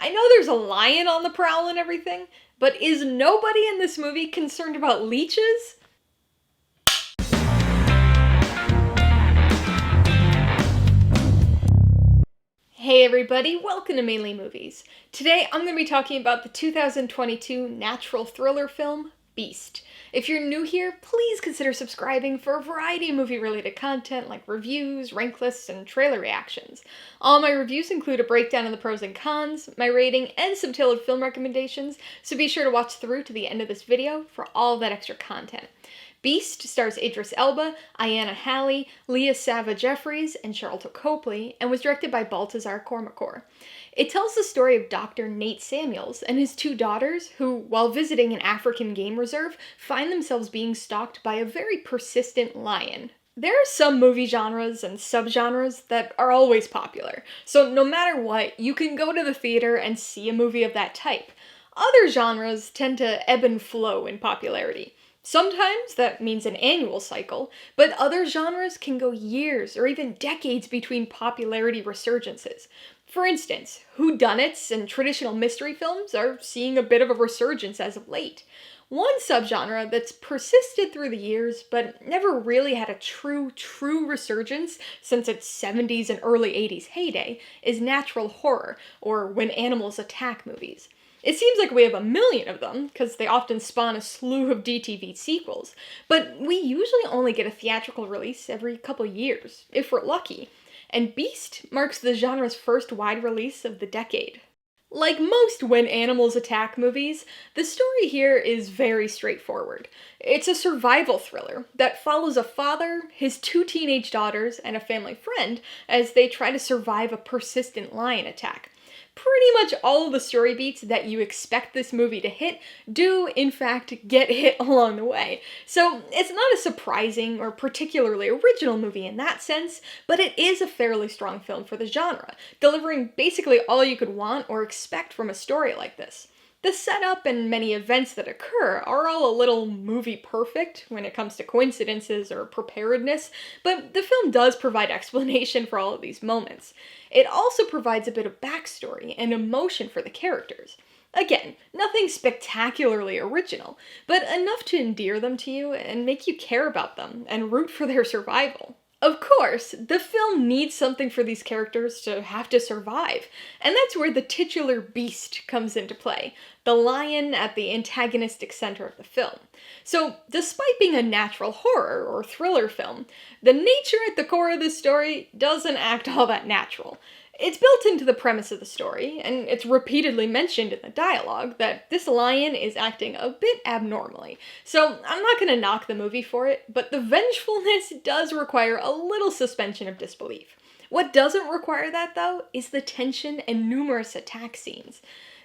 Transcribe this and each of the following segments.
I know there's a lion on the prowl and everything, but is nobody in this movie concerned about leeches? Hey everybody, welcome to Mainely Movies. Today I'm going to be talking about the 2022 natural thriller film, Beast. If you're new here, please consider subscribing for a variety of movie-related content like reviews, rank lists, and trailer reactions. All my reviews include a breakdown of the pros and cons, my rating, and some tailored film recommendations, so be sure to watch through to the end of this video for all of that extra content. Beast stars Idris Elba, Iyana Halley, Leah Sava Jeffries, and Sharlto Copley, and was directed by Baltasar Kormákur. It tells the story of Dr. Nate Samuels and his two daughters who, while visiting an African game reserve, find themselves being stalked by a very persistent lion. There are some movie genres and subgenres that are always popular, so no matter what, you can go to the theater and see a movie of that type. Other genres tend to ebb and flow in popularity. Sometimes that means an annual cycle, but other genres can go years or even decades between popularity resurgences. For instance, whodunits and traditional mystery films are seeing a bit of a resurgence as of late. One subgenre that's persisted through the years but never really had a true resurgence since its 70s and early 80s heyday is natural horror, or when animals attack movies. It seems like we have a million of them, because they often spawn a slew of DTV sequels, but we usually only get a theatrical release every couple years, if we're lucky, and Beast marks the genre's first wide release of the decade. Like most When Animals Attack movies, the story here is very straightforward. It's a survival thriller that follows a father, his two teenage daughters, and a family friend as they try to survive a persistent lion attack. Pretty much all of the story beats that you expect this movie to hit do, in fact, get hit along the way. So it's not a surprising or particularly original movie in that sense, but it is a fairly strong film for the genre, delivering basically all you could want or expect from a story like this. The setup and many events that occur are all a little movie perfect when it comes to coincidences or preparedness, but the film does provide explanation for all of these moments. It also provides a bit of backstory and emotion for the characters. Again, nothing spectacularly original, but enough to endear them to you and make you care about them and root for their survival. Of course, the film needs something for these characters to have to survive, and that's where the titular beast comes into play, the lion at the antagonistic center of the film. So, despite being a natural horror or thriller film, the nature at the core of this story doesn't act all that natural. It's built into the premise of the story, and it's repeatedly mentioned in the dialogue that this lion is acting a bit abnormally. So I'm not going to knock the movie for it, but the vengefulness does require a little suspension of disbelief. What doesn't require that, though, is the tension and numerous attack scenes.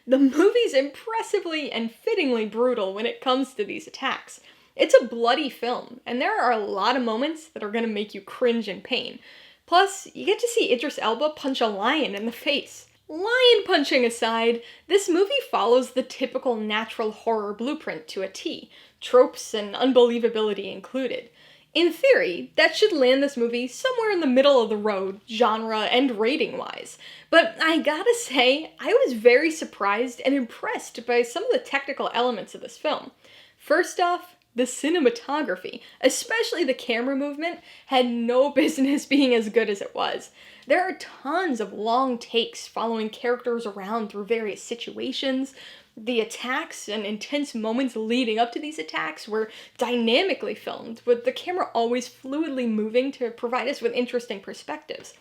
The movie's impressively and fittingly brutal when it comes to these attacks. It's a bloody film, and there are a lot of moments that are going to make you cringe in pain. Plus, you get to see Idris Elba punch a lion in the face. Lion punching aside, this movie follows the typical natural horror blueprint to a T, tropes and unbelievability included. In theory, that should land this movie somewhere in the middle of the road, genre and rating-wise. But I gotta say, I was very surprised and impressed by some of the technical elements of this film. First off, the cinematography, especially the camera movement, had no business being as good as it was. There are tons of long takes following characters around through various situations. The attacks and intense moments leading up to these attacks were dynamically filmed, with the camera always fluidly moving to provide us with interesting perspectives.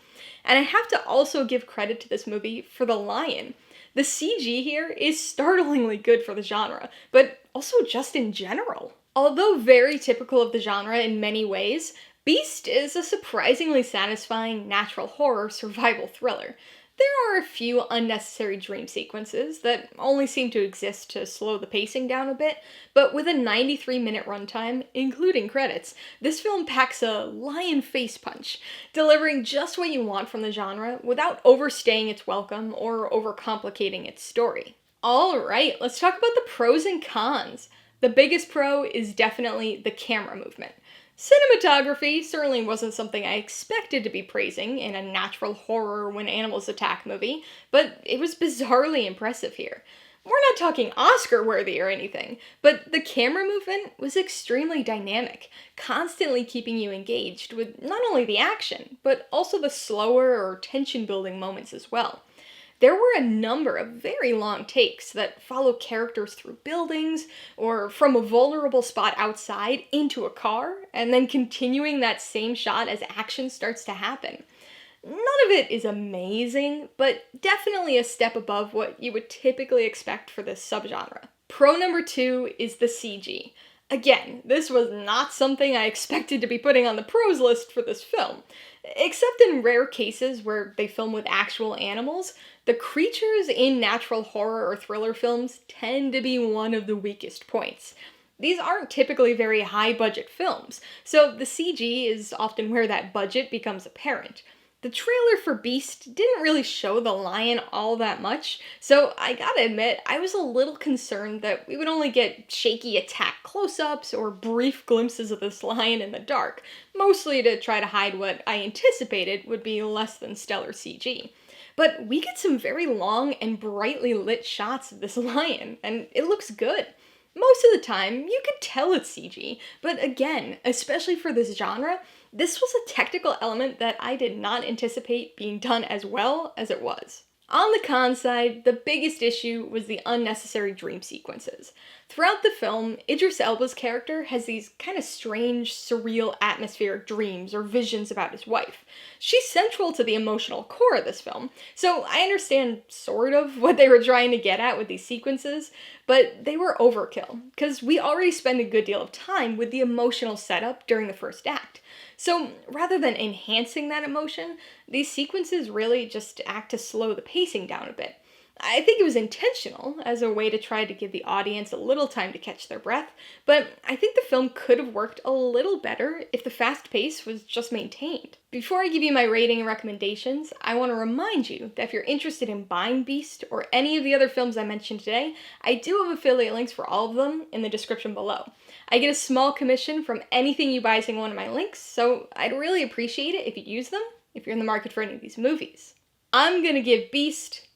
And I have to also give credit to this movie for the lion. The CG here is startlingly good for the genre, but also just in general. Although very typical of the genre in many ways, Beast is a surprisingly satisfying natural horror survival thriller. There are a few unnecessary dream sequences that only seem to exist to slow the pacing down a bit, but with a 93-minute runtime, including credits, this film packs a lion face punch, delivering just what you want from the genre without overstaying its welcome or overcomplicating its story. Alright, let's talk about the pros and cons. The biggest pro is definitely the camera movement. Cinematography certainly wasn't something I expected to be praising in a natural horror when animals attack movie, but it was bizarrely impressive here. We're not talking Oscar worthy or anything, but the camera movement was extremely dynamic, constantly keeping you engaged with not only the action, but also the slower or tension building moments as well. There were a number of very long takes that follow characters through buildings, or from a vulnerable spot outside into a car, and then continuing that same shot as action starts to happen. None of it is amazing, but definitely a step above what you would typically expect for this subgenre. Pro number 2 is the CG. Again, this was not something I expected to be putting on the pros list for this film. Except in rare cases where they film with actual animals, the creatures in natural horror or thriller films tend to be one of the weakest points. These aren't typically very high budget films, so the CG is often where that budget becomes apparent. The trailer for Beast didn't really show the lion all that much, so I gotta admit, I was a little concerned that we would only get shaky attack close-ups or brief glimpses of this lion in the dark, mostly to try to hide what I anticipated would be less than stellar CG. But we get some very long and brightly lit shots of this lion, and it looks good. Most of the time, you could tell it's CG, but again, especially for this genre, this was a technical element that I did not anticipate being done as well as it was. On the con side, the biggest issue was the unnecessary dream sequences. Throughout the film, Idris Elba's character has these kind of strange, surreal, atmospheric dreams or visions about his wife. She's central to the emotional core of this film, so I understand sort of what they were trying to get at with these sequences, but they were overkill, because we already spend a good deal of time with the emotional setup during the first act. So rather than enhancing that emotion, these sequences really just act to slow the pacing down a bit. I think it was intentional as a way to try to give the audience a little time to catch their breath, but I think the film could have worked a little better if the fast pace was just maintained. Before I give you my rating and recommendations, I want to remind you that if you're interested in buying Beast or any of the other films I mentioned today, I do have affiliate links for all of them in the description below. I get a small commission from anything you buy using one of my links, so I'd really appreciate it if you use them if you're in the market for any of these movies. I'm gonna give Beast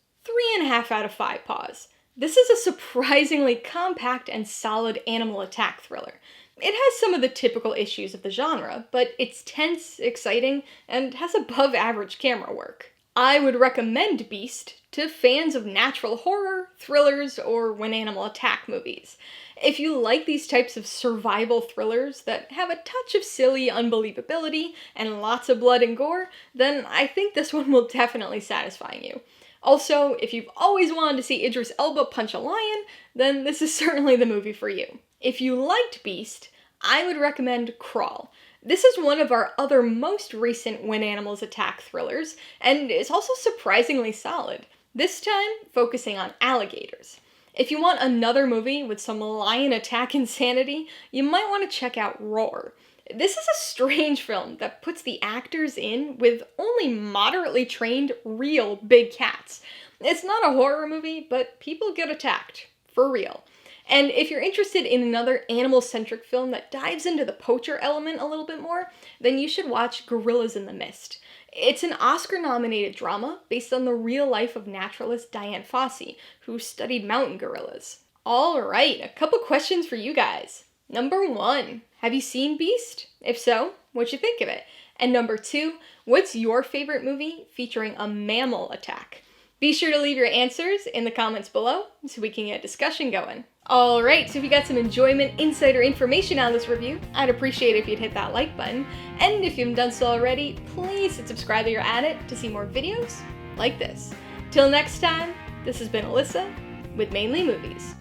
3.5 out of 5 paws. This is a surprisingly compact and solid animal attack thriller. It has some of the typical issues of the genre, but it's tense, exciting, and has above average camera work. I would recommend Beast to fans of natural horror, thrillers, or when animal attack movies. If you like these types of survival thrillers that have a touch of silly unbelievability and lots of blood and gore, then I think this one will definitely satisfy you. Also, if you've always wanted to see Idris Elba punch a lion, then this is certainly the movie for you. If you liked Beast, I would recommend Crawl. This is one of our other most recent When Animals Attack thrillers, and is also surprisingly solid, this time focusing on alligators. If you want another movie with some lion attack insanity, you might want to check out Roar. This is a strange film that puts the actors in with only moderately trained real big cats. It's not a horror movie, but people get attacked. For real. And if you're interested in another animal-centric film that dives into the poacher element a little bit more, then you should watch Gorillas in the Mist. It's an Oscar-nominated drama based on the real life of naturalist Dian Fossey, who studied mountain gorillas. Alright, a couple questions for you guys. Number 1, have you seen Beast? If so, what'd you think of it? And number 2, what's your favorite movie featuring a mammal attack? Be sure to leave your answers in the comments below so we can get a discussion going. Alright, so if you got some enjoyment, insight, or information out of this review, I'd appreciate it if you'd hit that like button. And if you haven't done so already, please hit subscribe while you're at it to see more videos like this. Till next time, this has been Alyssa with Mainly Movies,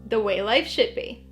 the way life should be.